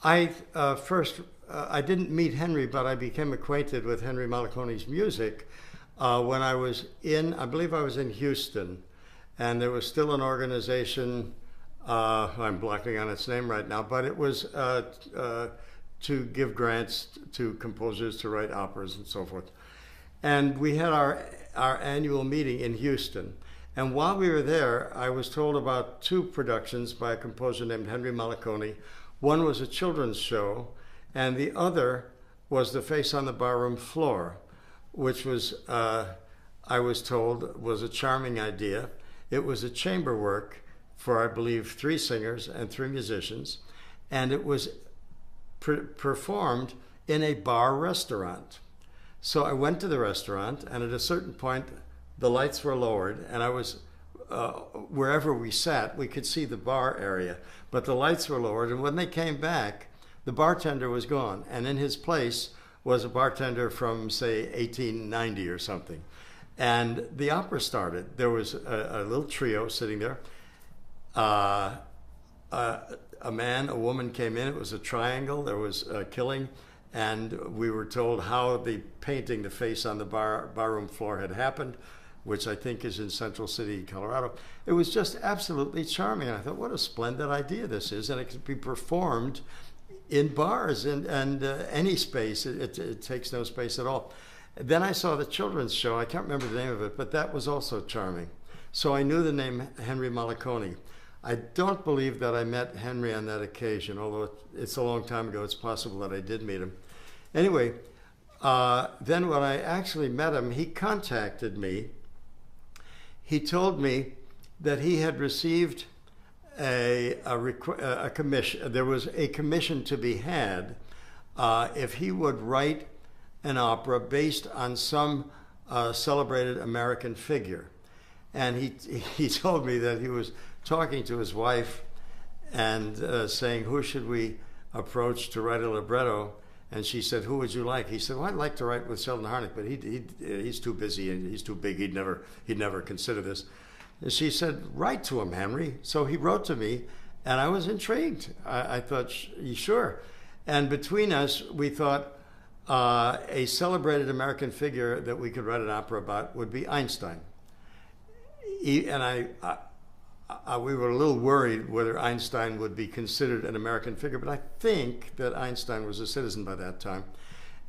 I didn't meet Henry, but I became acquainted with Henry Mollicone's music when I was I believe I was in Houston, and there was still an organization, I'm blocking on its name right now, but it was to give grants to composers to write operas and so forth. And we had our annual meeting in Houston. And while we were there, I was told about two productions by a composer named Henry Mollicone. One was a children's show, and the other was The Face on the Barroom Floor, which was, I was told, was a charming idea. It was a chamber work for, I believe, 3 singers and 3 musicians, and it was performed in a bar restaurant. So I went to the restaurant, and at a certain point, the lights were lowered, and I was, wherever we sat, we could see the bar area, but the lights were lowered, and when they came back, the bartender was gone, and in his place was a bartender from, say, 1890 or something. And the opera started. There was a little trio sitting there. A man, a woman came in. It was a triangle. There was a killing. And we were told how the painting, The Face on the Barroom Floor, had happened, which I think is in Central City, Colorado. It was just absolutely charming. I thought, what a splendid idea this is. And it could be performed in bars and any space. It takes no space at all. Then I saw the children's show. I can't remember the name of it, but that was also charming. So I knew the name Henry Mollicone. I don't believe that I met Henry on that occasion, although it's a long time ago. It's possible that I did meet him. Anyway, then when I actually met him, he contacted me. He told me that he had received a commission. There was a commission to be had if he would write an opera based on some celebrated American figure. And he told me that he was talking to his wife and saying, who should we approach to write a libretto? And she said, who would you like? He said, well, I'd like to write with Sheldon Harnick, but he's too busy and he's too big. He'd never consider this. And she said, write to him, Henry. So he wrote to me, and I was intrigued. I thought, sure. And between us, we thought a celebrated American figure that we could write an opera about would be Einstein. We were a little worried whether Einstein would be considered an American figure, but I think that Einstein was a citizen by that time.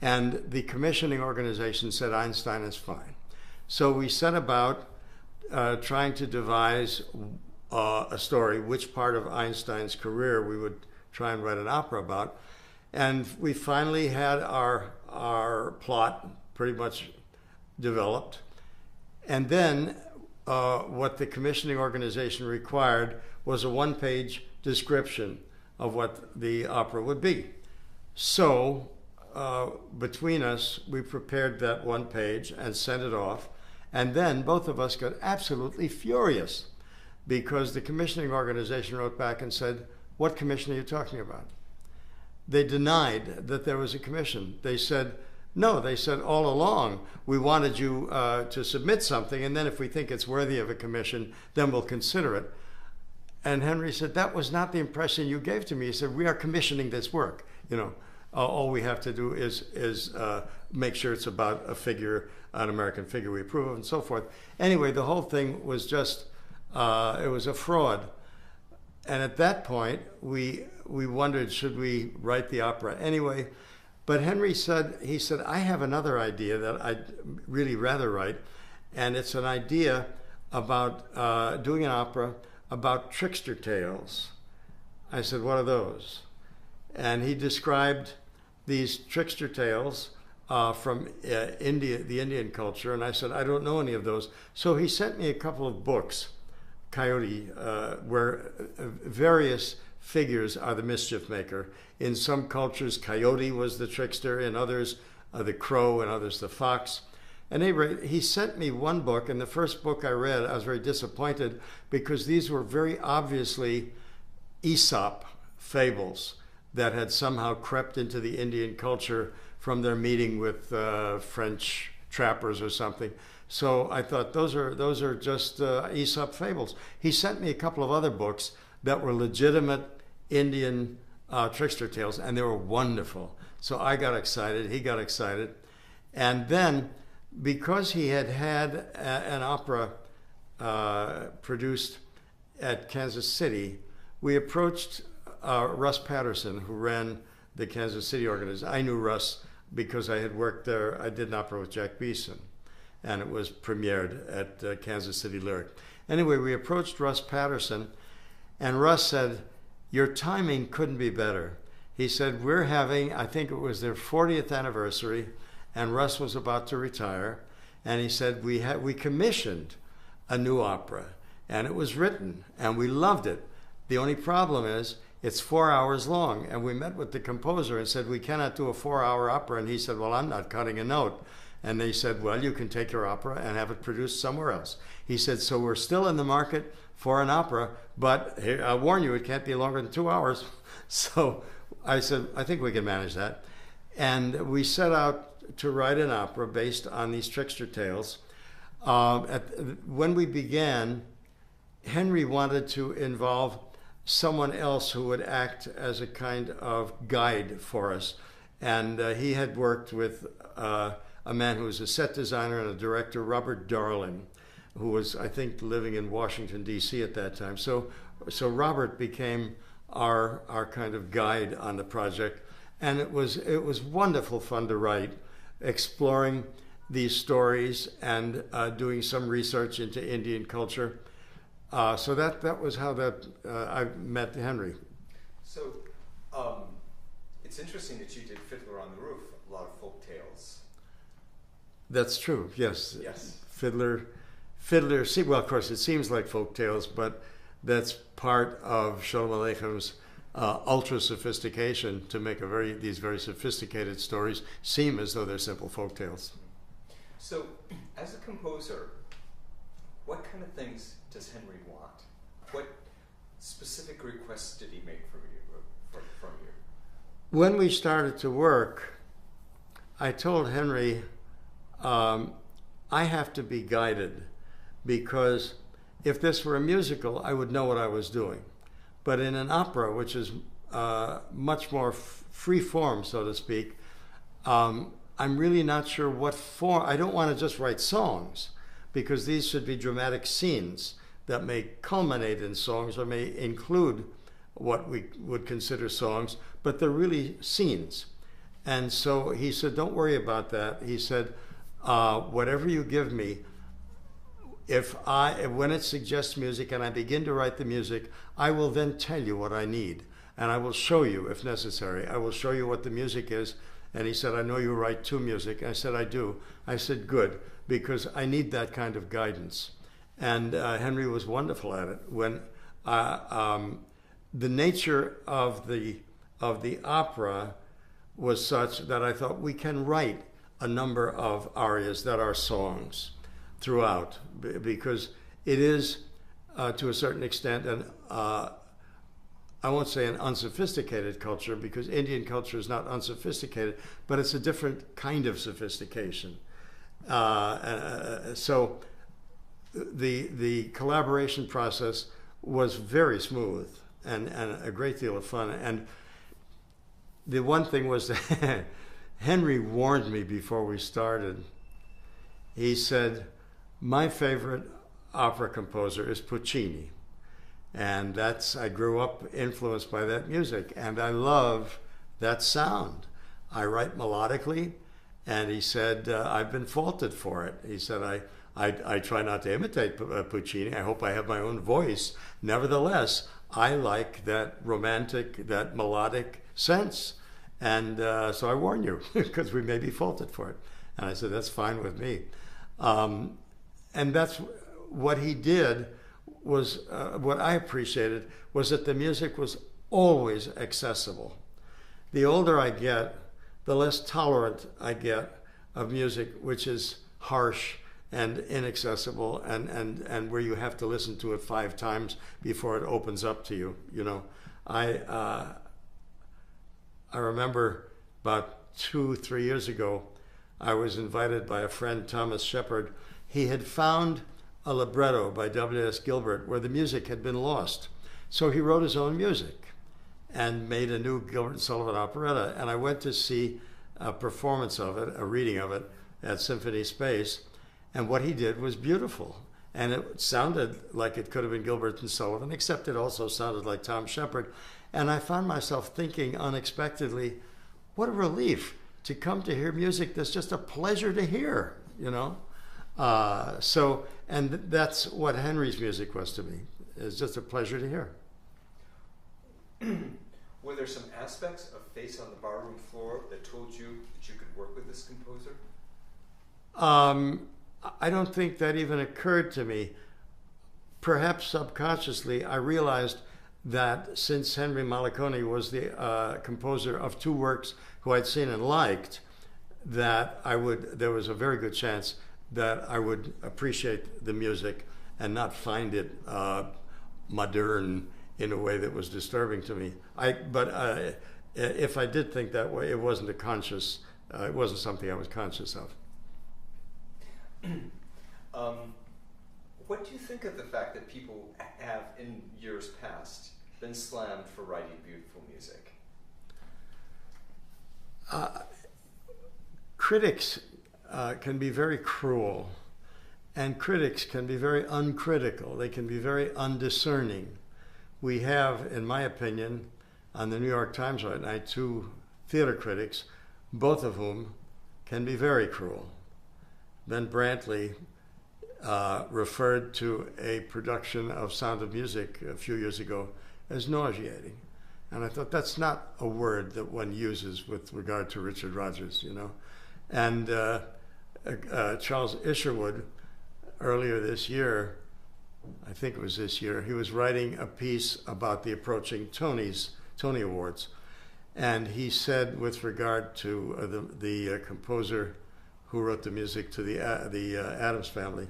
And the commissioning organization said Einstein is fine. So we set about trying to devise a story, which part of Einstein's career we would try and write an opera about. And we finally had our plot pretty much developed. And then what the commissioning organization required was a 1-page description of what the opera would be. So between us, we prepared that 1 page and sent it off. And then both of us got absolutely furious because the commissioning organization wrote back and said, what commission are you talking about? They denied that there was a commission. They said, no, they said all along, we wanted you to submit something, and then if we think it's worthy of a commission, then we'll consider it. And Henry said, that was not the impression you gave to me. He said, we are commissioning this work. All we have to do is make sure it's about a figure, an American figure we approve of, and so forth. Anyway, the whole thing was just, it was a fraud. And at that point, we wondered, should we write the opera anyway? But Henry said, I have another idea that I'd really rather write, and it's an idea about doing an opera about trickster tales. I said, what are those? And he described these trickster tales from India, the Indian culture, and I said, I don't know any of those. So he sent me a couple of books, Coyote, where various figures are the mischief maker. In some cultures, Coyote was the trickster, in others, the crow, and others, the fox. And he sent me one book, and the first book I read, I was very disappointed because these were very obviously Aesop fables that had somehow crept into the Indian culture from their meeting with French trappers or something. So I thought those are just Aesop fables. He sent me a couple of other books that were legitimate Indian trickster tales, and they were wonderful. So I got excited, he got excited. And then, because he had had an opera produced at Kansas City, we approached Russ Patterson, who ran the Kansas City organization. I knew Russ because I had worked there. I did an opera with Jack Beeson, and it was premiered at Kansas City Lyric. Anyway, we approached Russ Patterson, and Russ said, "Your timing couldn't be better." He said, "We're having," I think it was their 40th anniversary, and Russ was about to retire, and he said, we commissioned a new opera, and it was written, and we loved it. The only problem is it's 4 hours long." And we met with the composer and said, "We cannot do a 4-hour opera." And he said, "Well, I'm not cutting a note." And they said, "Well, you can take your opera and have it produced somewhere else." He said, "So we're still in the market for an opera, but here, I'll warn you, it can't be longer than 2 hours." So I said, "I think we can manage that." And we set out to write an opera based on these trickster tales. When we began, Henry wanted to involve someone else who would act as a kind of guide for us. And he had worked with a man who was a set designer and a director, Robert Darling, who was, I think, living in Washington, D.C. at that time. So Robert became our kind of guide on the project. And it was wonderful fun to write, exploring these stories and doing some research into Indian culture. So that was how I met Henry. So it's interesting that you did Fiddler on the Roof, a lot of folk tales. That's true, yes. Yes. Fiddler, well, of course, it seems like folk tales, but that's part of Sheldon Harnick's ultra sophistication to make these very sophisticated stories seem as though they're simple folk tales. So, as a composer, what kind of things does Henry want? What specific requests did he make from you? When we started to work, I told Henry, I have to be guided, because if this were a musical, I would know what I was doing. But in an opera, which is much more free form, so to speak, I'm really not sure what form. I don't want to just write songs, because these should be dramatic scenes that may culminate in songs or may include what we would consider songs, but they're really scenes. And so he said, "Don't worry about that." He said, "Whatever you give me, when it suggests music and I begin to write the music, I will then tell you what I need, and I will show you if necessary. I will show you what the music is." And he said, "I know you write to music." I said, "I do." I said, "Good, because I need that kind of guidance." And Henry was wonderful at it. When the nature of the opera was such that I thought we can write a number of arias that are songs throughout, because it is, to a certain extent, I won't say an unsophisticated culture, because Indian culture is not unsophisticated, but it's a different kind of sophistication. So the collaboration process was very smooth and a great deal of fun. And the one thing was that Henry warned me before we started. He said, "My favorite opera composer is Puccini." And I grew up influenced by that music, and I love that sound. I write melodically, and he said, "I've been faulted for it." He said, I try not to imitate Puccini. I hope I have my own voice. Nevertheless, I like that romantic, that melodic sense. And so I warn you, because we may be faulted for it. And I said, "That's fine with me." And that's what he did. Was what I appreciated was that the music was always accessible. The older I get, the less tolerant I get of music which is harsh and inaccessible and where you have to listen to it 5 times before it opens up to you. You know, I remember about 2-3 years ago, I was invited by a friend, Thomas Shepard. He had found a libretto by W.S. Gilbert where the music had been lost. So he wrote his own music. and made a new Gilbert and Sullivan operetta. And I went to see a performance of it, a reading of it at Symphony Space. And what he did was beautiful. And it sounded like it could have been Gilbert and Sullivan, except it also sounded like Tom Shepard. And I found myself thinking unexpectedly, what a relief to come to hear music that's just a pleasure to hear, you know? And that's what Henry's music was to me. It's just a pleasure to hear. Were there some aspects of Face on the Barroom Floor that told you that you could work with this composer? I don't think that even occurred to me. Perhaps subconsciously, I realized that since Henry Mollicone was the composer of two works who I'd seen and liked, that there was a very good chance that I would appreciate the music and not find it modern in a way that was disturbing to me. But if I did think that way, it wasn't it wasn't something I was conscious of. What do you think of the fact that people have, in years past, been slammed for writing beautiful music? Critics can be very cruel, and critics can be very uncritical. They can be very undiscerning. We have, in my opinion, on the New York Times right now, two theater critics, both of whom can be very cruel. Ben Brantley referred to a production of Sound of Music a few years ago as nauseating. And I thought, that's not a word that one uses with regard to Richard Rodgers, you know. And Charles Isherwood, earlier this year, I think it was this year, he was writing a piece about the approaching Tony Awards. And he said, with regard to the composer who wrote the music to the Addams Family,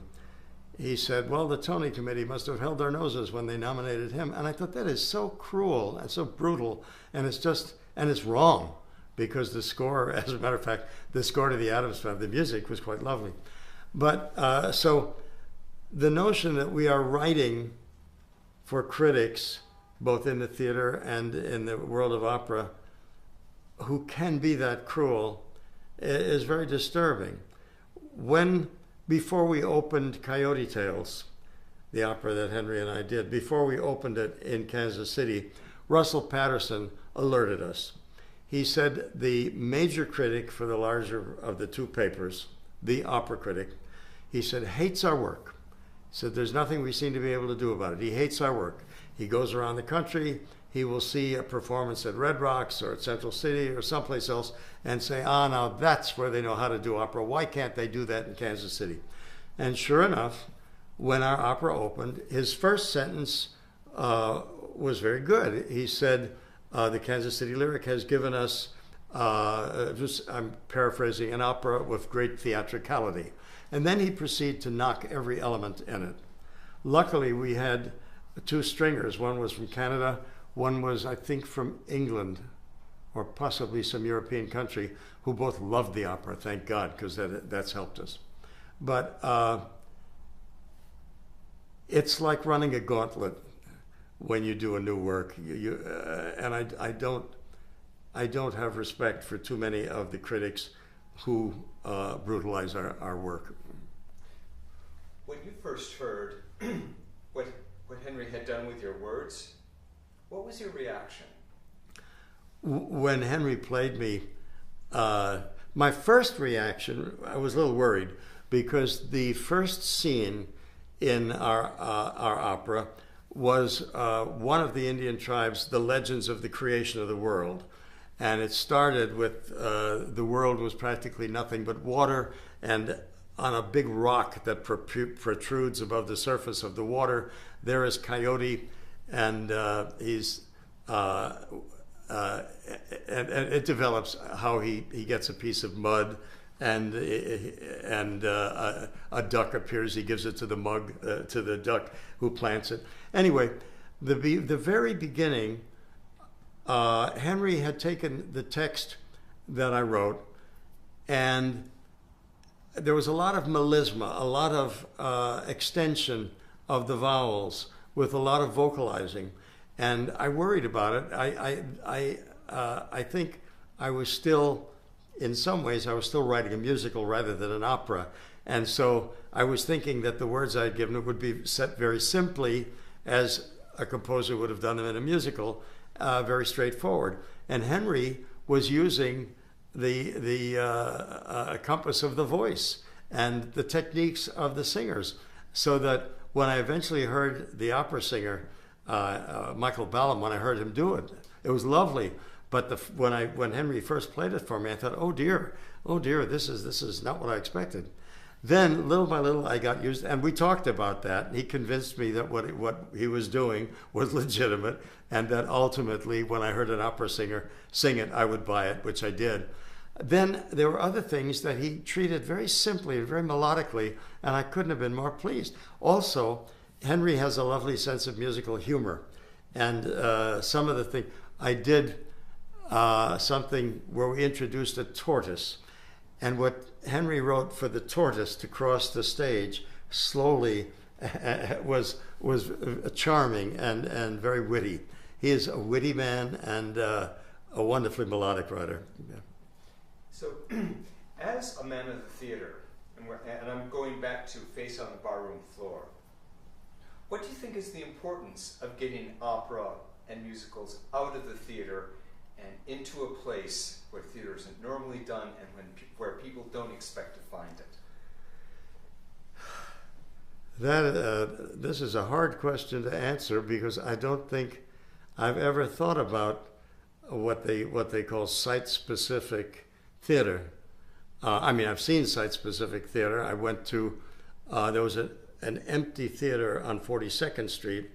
he said, well, the Tony Committee must have held their noses when they nominated him. And I thought, that is so cruel and so brutal, and it's wrong, because the score, as a matter of fact, the score to the Addams Family, the music was quite lovely. But so the notion that we are writing for critics, both in the theater and in the world of opera, who can be that cruel, is very disturbing. Before we opened Coyote Tales, the opera that Henry and I did, before we opened it in Kansas City, Russell Patterson alerted us. He said the major critic for the larger of the two papers, the opera critic, he said, hates our work. He said, there's nothing we seem to be able to do about it. He hates our work. He goes around the country, he will see a performance at Red Rocks or at Central City or someplace else and say, now that's where they know how to do opera. Why can't they do that in Kansas City? And sure enough, when our opera opened, his first sentence was very good. He said, the Kansas City Lyric has given us, I'm paraphrasing, an opera with great theatricality. And then he proceeded to knock every element in it. Luckily, we had two stringers. One was from Canada, one was, I think, from England, or possibly some European country, who both loved the opera, thank God, because that's helped us. But it's like running a gauntlet when you do a new work. And I don't have respect for too many of the critics who brutalize our work. When you first heard what Henry had done with your words, what was your reaction? When Henry played me, my first reaction, I was a little worried, because the first scene in our opera was one of the Indian tribes, the legends of the creation of the world. And it started with the world was practically nothing but water, and on a big rock that protrudes above the surface of the water, there is Coyote, and he's and it develops how he gets a piece of mud, and a duck appears. He gives it to the duck who plants it. Anyway, the very beginning, Henry had taken the text that I wrote, and there was a lot of melisma, a lot of extension of the vowels, with a lot of vocalizing. and I worried about it. I think I was still, in some ways, I was still writing a musical rather than an opera. And so I was thinking that the words I'd given it would be set very simply, as a composer would have done them in a musical, very straightforward. And Henry was using the compass of the voice and the techniques of the singers, so that when I eventually heard the opera singer, Michael Ballam, when I heard him do it, it was lovely. But when Henry first played it for me, I thought, oh dear, this is not what I expected. Then, little by little, I got used, and we talked about that. He convinced me that what he was doing was legitimate, and that ultimately, when I heard an opera singer sing it, I would buy it, which I did. Then there were other things that he treated very simply and very melodically, and I couldn't have been more pleased. Also, Henry has a lovely sense of musical humor, and some of the things I did something where we introduced a tortoise. And what Henry wrote for the tortoise to cross the stage slowly was charming and very witty. He is a witty man and a wonderfully melodic writer. Yeah. So, as a man of the theater, and I'm going back to Face on the Barroom Floor, what do you think is the importance of getting opera and musicals out of the theater and into a place where theater isn't normally done and where people don't expect to find it? This is a hard question to answer, because I don't think I've ever thought about what they call site-specific theater. I mean, I've seen site-specific theater. I went to, there was an empty theater on 42nd Street,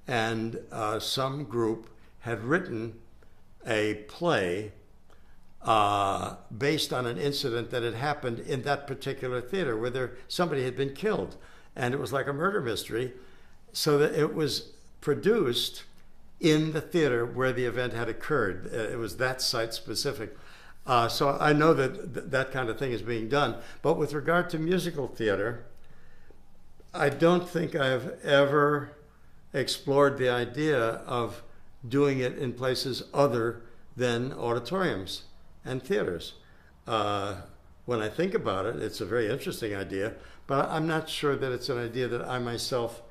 and some group had written a play based on an incident that had happened in that particular theater where somebody had been killed, and it was like a murder mystery, so that it was produced in the theater where the event had occurred. It was that site specific. So I know that kind of thing is being done. But with regard to musical theater, I don't think I've ever explored the idea of doing it in places other than auditoriums and theaters. When I think about it, it's a very interesting idea, but I'm not sure that it's an idea that I myself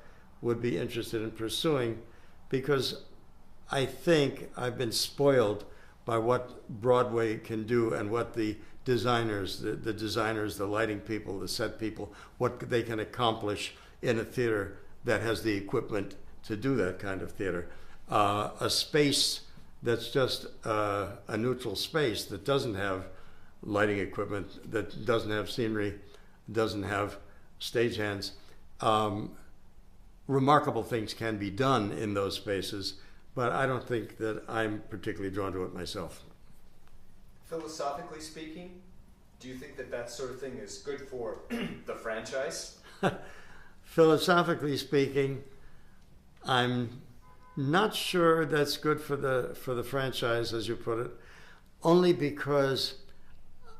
would be interested in pursuing, because I think I've been spoiled by what Broadway can do and what the designers, the lighting people, the set people, what they can accomplish in a theater that has the equipment to do that kind of theater. A space that's just a neutral space that doesn't have lighting equipment, that doesn't have scenery, doesn't have stagehands. Remarkable things can be done in those spaces, but I don't think that I'm particularly drawn to it myself. Philosophically speaking, do you think that sort of thing is good for the franchise? Philosophically speaking, I'm not sure that's good for the franchise, as you put it, only because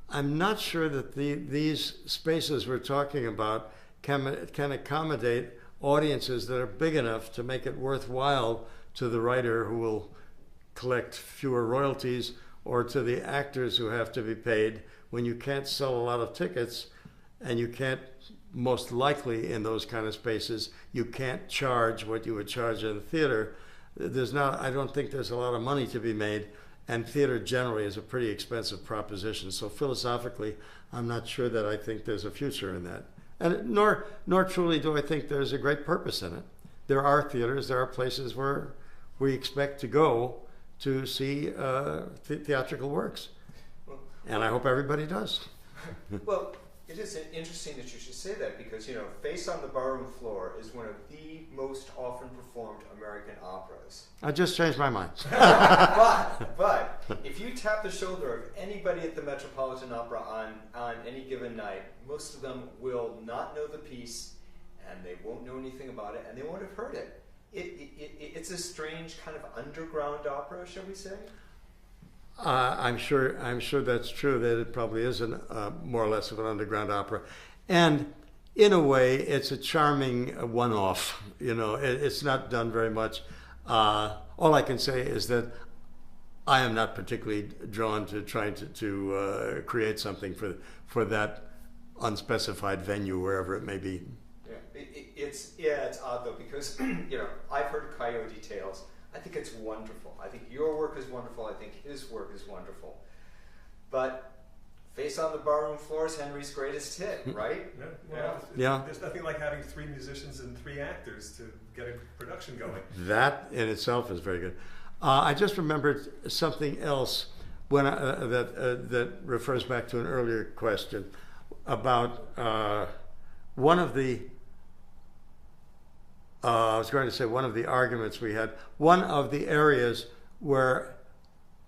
I'm not sure that these spaces we're talking about can accommodate audiences that are big enough to make it worthwhile to the writer, who will collect fewer royalties, or to the actors who have to be paid, when you can't sell a lot of tickets, and you can't, most likely in those kind of spaces, you can't charge what you would charge in the theater. I don't think there's a lot of money to be made, and theater generally is a pretty expensive proposition. So philosophically, I'm not sure that I think there's a future in that. And nor truly do I think there's a great purpose in it. There are theaters, there are places where we expect to go to see theatrical works. And I hope everybody does. Well, it is interesting that you should say that, because, Face on the Barroom Floor is one of the most often performed American operas. I just changed my mind. but if you tap the shoulder of anybody at the Metropolitan Opera on any given night, most of them will not know the piece, and they won't know anything about it, and they won't have heard it. It's a strange kind of underground opera, shall we say? I'm sure that's true, that it probably is more or less of an underground opera. And in a way, it's a charming one-off. It's not done very much. All I can say is that I am not particularly drawn to trying to create something for that unspecified venue, wherever it may be. Yeah, it's odd though, because I've heard Coyote Tales. I think it's wonderful. I think your work is wonderful. I think his work is wonderful. But Face on the Barroom Floor is Henry's greatest hit, right? There's nothing like having 3 musicians and 3 actors to get a production going. That in itself is very good. I just remembered something else when that refers back to an earlier question about one of the. I was going to say one of the arguments we had. One of the areas where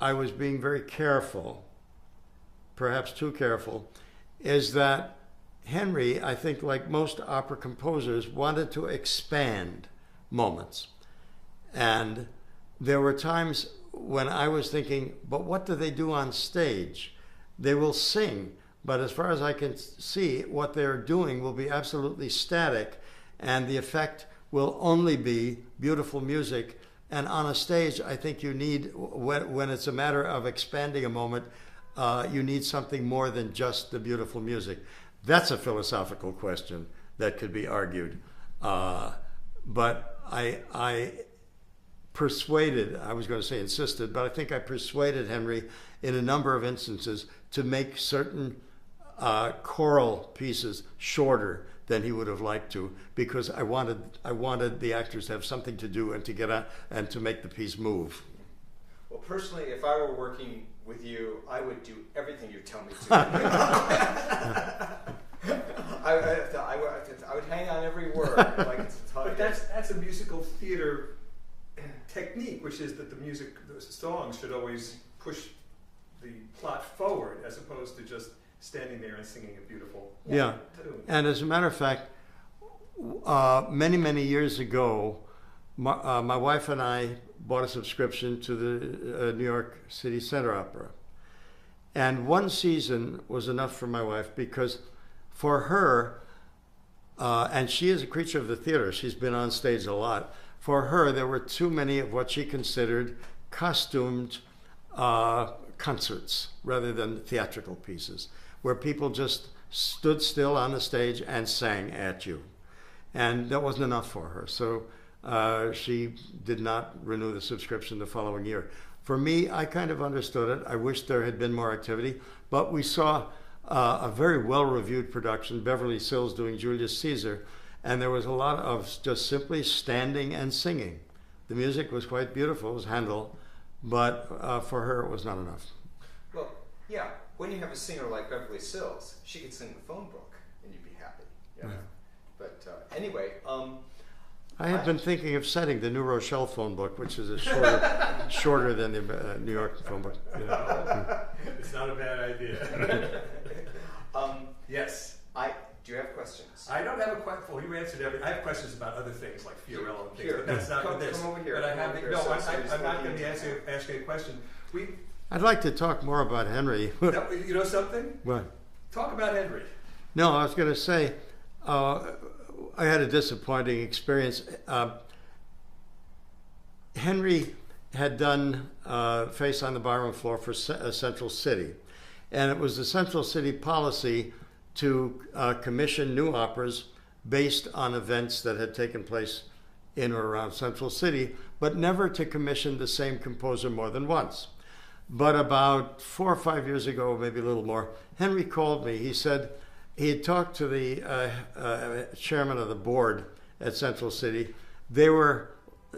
I was being very careful, perhaps too careful, is that Henry, I think, like most opera composers, wanted to expand moments. And there were times when I was thinking, but what do they do on stage? They will sing, but as far as I can see, what they're doing will be absolutely static, and the effect will only be beautiful music. And on a stage, I think you need, when it's a matter of expanding a moment, you need something more than just the beautiful music. That's a philosophical question that could be argued. But I persuaded, I was going to say insisted, but I think I persuaded Henry in a number of instances to make certain choral pieces shorter than he would have liked to, because I wanted the actors to have something to do and to get out and to make the piece move. Well, personally, if I were working with you, I would do everything you tell me to. I would hang on every word. But that's a musical theater technique, which is that the songs should always push the plot forward, as opposed to just standing there and singing a beautiful tune. And as a matter of fact, many years ago, my wife and I bought a subscription to the New York City Center Opera. And one season was enough for my wife, because for her, and she is a creature of the theater, she's been on stage a lot, for her there were too many of what she considered costumed concerts rather than theatrical pieces, where people just stood still on the stage and sang at you. And that wasn't enough for her. So she did not renew the subscription the following year. For me, I kind of understood it. I wish there had been more activity, but we saw a very well-reviewed production, Beverly Sills doing Julius Caesar, and there was a lot of just simply standing and singing. The music was quite beautiful, it was Handel, but for her it was not enough. Well, yeah, when you have a singer like Beverly Sills, she could sing the phone book and you'd be happy. Yeah. But anyway, I had been thinking of setting the New Rochelle phone book, which is a shorter than the New York phone book. It's not a bad idea. Yes. Do you have questions? I don't have a question. Well, you answered everything. I have questions about other things like Fiorello and things, Here, but that's not come, with this. come over here. But I have. Here. No, So I'm not going to be asking a question. I'd like to talk more about Henry. You know something? What? Talk about Henry. No, I was going to say, I had a disappointing experience. Henry had done Face on the Barroom Floor for Central City. And it was the Central City policy to commission new operas based on events that had taken place in or around Central City, but never to commission the same composer more than once. But about 4 or 5 years ago, maybe a little more, Henry called me. He said he had talked to the chairman of the board at Central City. They were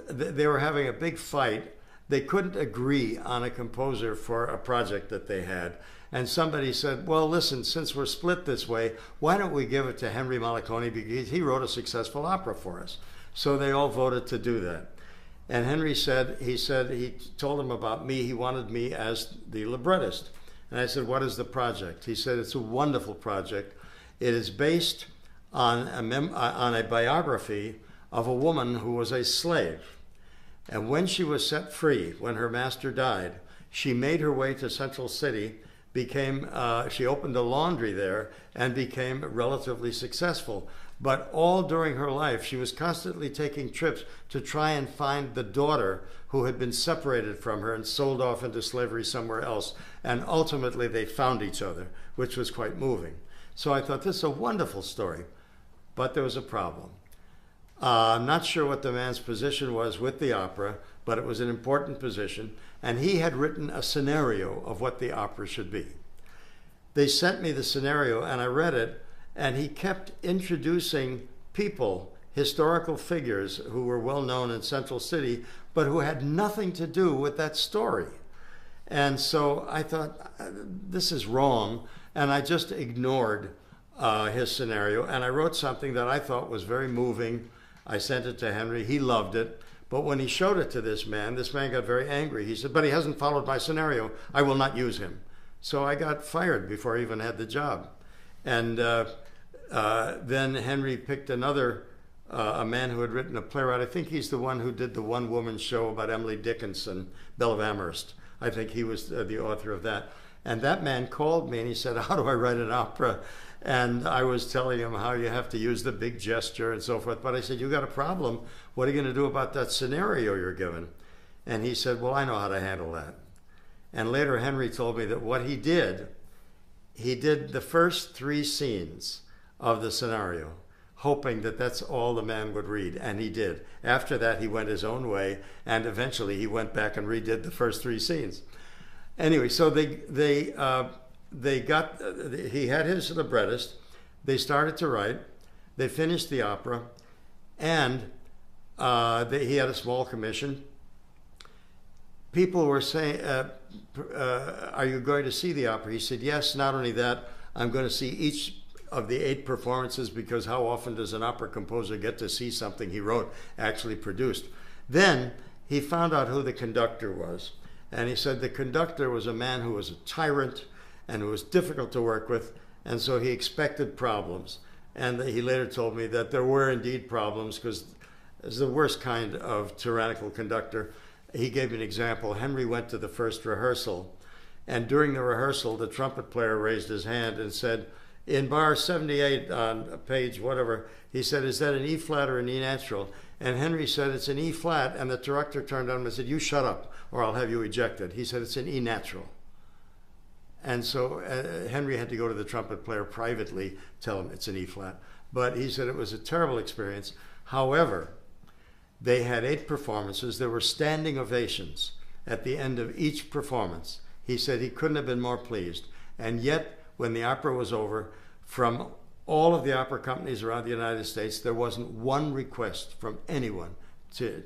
having a big fight. They couldn't agree on a composer for a project that they had. And somebody said, well, listen, since we're split this way, why don't we give it to Henry Mollicone, because he wrote a successful opera for us. So they all voted to do that. And Henry said, he told him about me. He wanted me as the librettist. And I said, what is the project? He said, it's a wonderful project. It is based on a biography of a woman who was a slave. And when she was set free, when her master died, she made her way to Central City, she opened a laundry there and became relatively successful. But all during her life, she was constantly taking trips to try and find the daughter who had been separated from her and sold off into slavery somewhere else. And ultimately, they found each other, which was quite moving. So I thought, this is a wonderful story. But there was a problem. I'm not sure what the man's position was with the opera, but it was an important position. And he had written a scenario of what the opera should be. They sent me the scenario, and I read it. And he kept introducing people, historical figures who were well known in Central City, but who had nothing to do with that story. And so I thought, this is wrong. And I just ignored his scenario. And I wrote something that I thought was very moving. I sent it to Henry. He loved it. But when he showed it to this man got very angry. He said, but he hasn't followed my scenario. I will not use him. So I got fired before I even had the job. And then Henry picked another, a man who had written a playwright. I think he's the one who did the one-woman show about Emily Dickinson, Belle of Amherst. I think he was the author of that. And that man called me and he said, how do I write an opera? And I was telling him how you have to use the big gesture and so forth. But I said, you got a problem. What are you going to do about that scenario you're given? And he said, well, I know how to handle that. And later Henry told me that what he did the first 3 scenes of the scenario, hoping that that's all the man would read, and he did. After that, he went his own way, and eventually he went back and redid the first 3 scenes. Anyway, so he had his librettist, they started to write, they finished the opera, and he had a small commission. People were saying, are you going to see the opera? He said, yes, not only that, I'm going to see each of the 8 performances, because how often does an opera composer get to see something he wrote actually produced? Then he found out who the conductor was. And he said the conductor was a man who was a tyrant and who was difficult to work with. And so he expected problems. And he later told me that there were indeed problems, because as the worst kind of tyrannical conductor. He gave me an example. Henry went to the first rehearsal, and during the rehearsal, the trumpet player raised his hand and said, in bar 78 on page whatever, he said, is that an E flat or an E natural? And Henry said, it's an E flat, and the director turned on him and said, you shut up or I'll have you ejected. He said, it's an E natural. And so Henry had to go to the trumpet player privately, tell him it's an E flat. But he said it was a terrible experience. However, they had 8 performances. There were standing ovations at the end of each performance. He said he couldn't have been more pleased. And yet, when the opera was over, from all of the opera companies around the United States, there wasn't one request from anyone to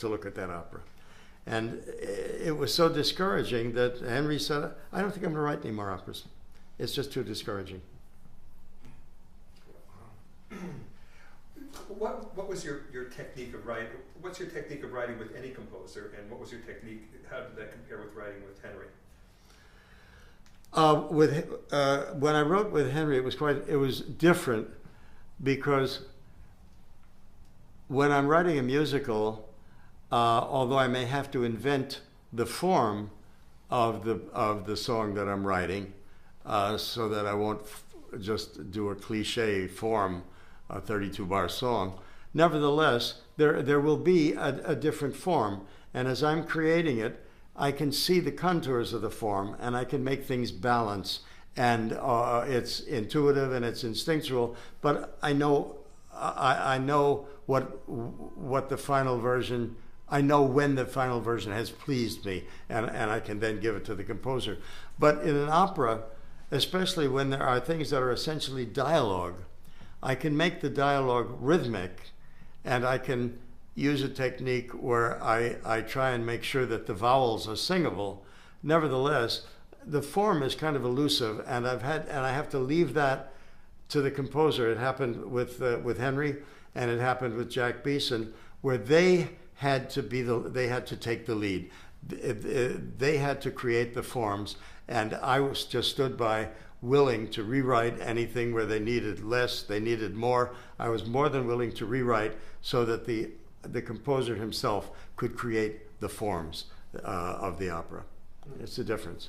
look at that opera. And it was so discouraging that Henry said, I don't think I'm going to write any more operas. It's just too discouraging. What was your technique of writing? What's your technique of writing with any composer, and what was your technique? How did that compare with writing with Henry? When I wrote with Henry, it was different, because when I'm writing a musical, although I may have to invent the form of the song that I'm writing, so that I won't just do a cliche form, a 32-bar song. Nevertheless, there will be a different form, and as I'm creating it, I can see the contours of the form, and I can make things balance, and it's intuitive and it's instinctual. But I know what the final version. I know when the final version has pleased me, and I can then give it to the composer. But in an opera, especially when there are things that are essentially dialogue, I can make the dialogue rhythmic, and I can use a technique where I try and make sure that the vowels are singable. Nevertheless, the form is kind of elusive, and I have to leave that to the composer. It happened with Henry, and it happened with Jack Beeson, where they had to take the lead. They had to create the forms, and I was just stood by, willing to rewrite anything where they needed less, they needed more. I was more than willing to rewrite so that the composer himself could create the forms of the opera. It's the difference.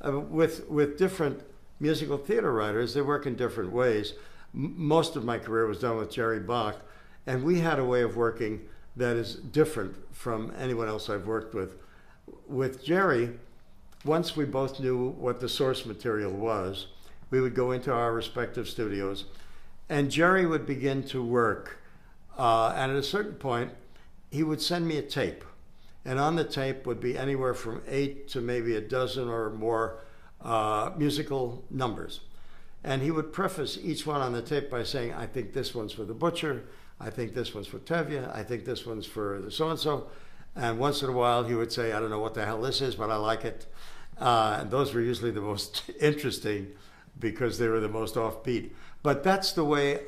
With different musical theater writers, they work in different ways. most of my career was done with Jerry Bach, and we had a way of working that is different from anyone else I've worked with. With Jerry, once we both knew what the source material was, we would go into our respective studios, and Jerry would begin to work. And at a certain point, he would send me a tape. And on the tape would be anywhere from 8 to maybe a dozen or more musical numbers. And he would preface each one on the tape by saying, I think this one's for the Butcher, I think this one's for Tevye, I think this one's for the so-and-so. And once in a while he would say, I don't know what the hell this is, but I like it. And those were usually the most interesting because they were the most offbeat. But that's the way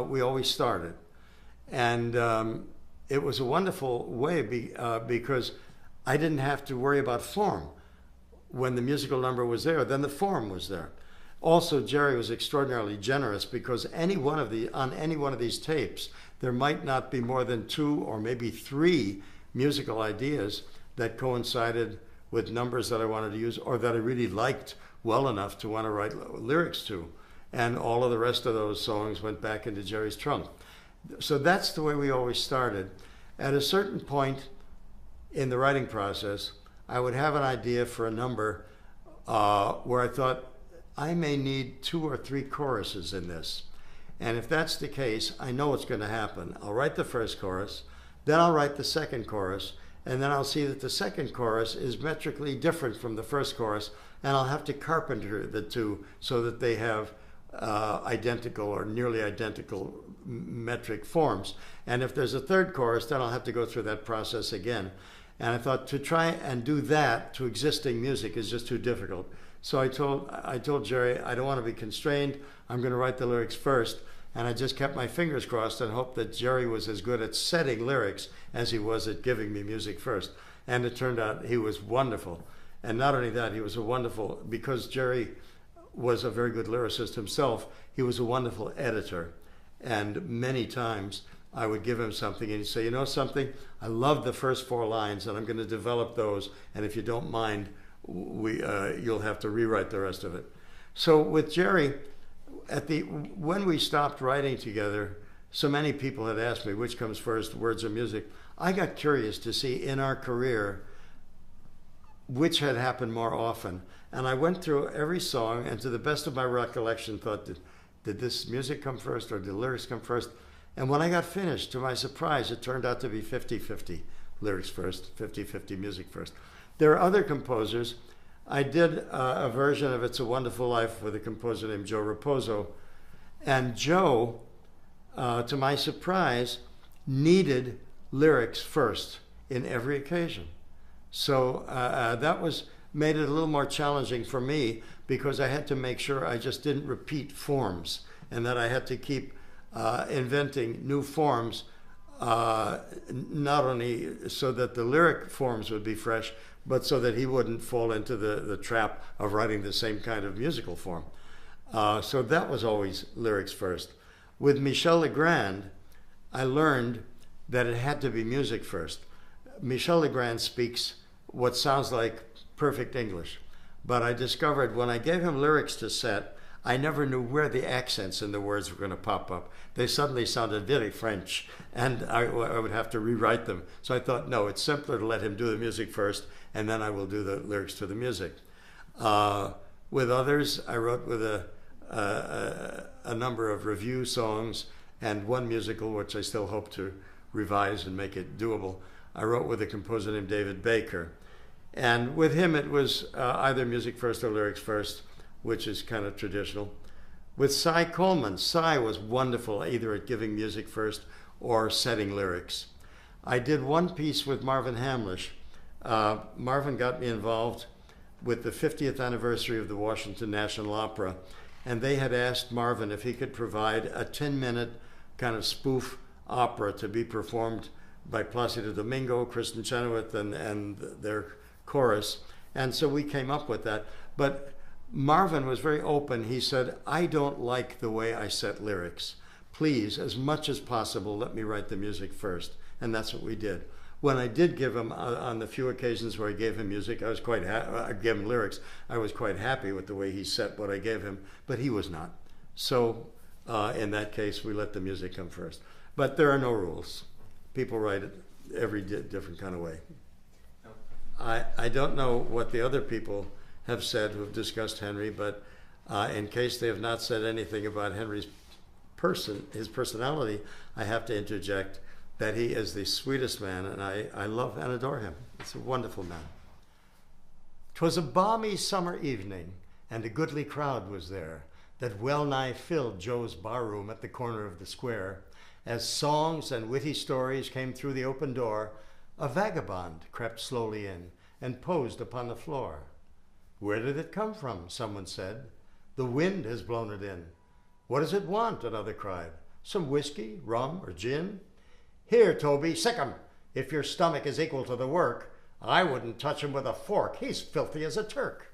we always started. And it was a wonderful way because I didn't have to worry about form. When the musical number was there, then the form was there. Also, Jerry was extraordinarily generous because on any one of these tapes, there might not be more than 2 or maybe 3 musical ideas that coincided with numbers that I wanted to use or that I really liked well enough to want to write lyrics to. And all of the rest of those songs went back into Jerry's trunk. So that's the way we always started. At a certain point in the writing process, I would have an idea for a number where I thought, I may need 2 or 3 choruses in this. And if that's the case, I know what's going to happen. I'll write the first chorus, then I'll write the second chorus, and then I'll see that the second chorus is metrically different from the first chorus, and I'll have to carpenter the two so that they have identical or nearly identical metric forms. And if there's a third chorus, then I'll have to go through that process again. And I thought to try and do that to existing music is just too difficult. So I told Jerry, I don't want to be constrained. I'm going to write the lyrics first. And I just kept my fingers crossed and hoped that Jerry was as good at setting lyrics as he was at giving me music first. And it turned out he was wonderful. And not only that, he was a wonderful, because Jerry was a very good lyricist himself, he was a wonderful editor. And many times I would give him something and he'd say, you know something, I love the first 4 lines and I'm going to develop those. And if you don't mind, you'll have to rewrite the rest of it. So with Jerry, when we stopped writing together, so many people had asked me which comes first, words or music. I got curious to see in our career which had happened more often. And I went through every song and to the best of my recollection thought, did this music come first or did lyrics come first? And when I got finished, to my surprise, it turned out to be 50-50 lyrics first, 50-50 music first. There are other composers. I did a version of It's a Wonderful Life with a composer named Joe Raposo. And Joe, to my surprise, needed lyrics first in every occasion. So that made it a little more challenging for me because I had to make sure I just didn't repeat forms and that I had to keep inventing new forms, not only so that the lyric forms would be fresh, but so that he wouldn't fall into the trap of writing the same kind of musical form. So that was always lyrics first. With Michel Legrand, I learned that it had to be music first. Michel Legrand speaks what sounds like perfect English, but I discovered when I gave him lyrics to set, I never knew where the accents in the words were going to pop up. They suddenly sounded very French, and I would have to rewrite them. So I thought, no, it's simpler to let him do the music first, and then I will do the lyrics to the music. With others, I wrote with a number of review songs and one musical, which I still hope to revise and make it doable. I wrote with a composer named David Baker. And with him, it was either music first or lyrics first, which is kind of traditional. With Cy Coleman, Cy was wonderful either at giving music first or setting lyrics. I did one piece with Marvin Hamlish. Marvin got me involved with the 50th anniversary of the Washington National Opera, and they had asked Marvin if he could provide a 10-minute kind of spoof opera to be performed by Placido Domingo, Kristen Chenoweth, and their chorus. And so we came up with that. But Marvin was very open. He said, I don't like the way I set lyrics. Please, as much as possible, let me write the music first. And that's what we did. When I did give him, on the few occasions where I gave him music, I was quite I gave him lyrics, I was quite happy with the way he set what I gave him, but he was not. So in that case, we let the music come first. But there are no rules. People write it every different kind of way. I don't know what the other people have said who have discussed Henry, but in case they have not said anything about Henry's his personality, I have to interject that he is the sweetest man, and I love and adore him. It's a wonderful man. 'Twas a balmy summer evening, and a goodly crowd was there, that well nigh filled Joe's barroom at the corner of the square. As songs and witty stories came through the open door, a vagabond crept slowly in and posed upon the floor. Where did it come from? Someone said. The wind has blown it in. What does it want? Another cried. Some whiskey, rum, or gin? Here, Toby, sick 'em. If your stomach is equal to the work, I wouldn't touch him with a fork. He's filthy as a Turk.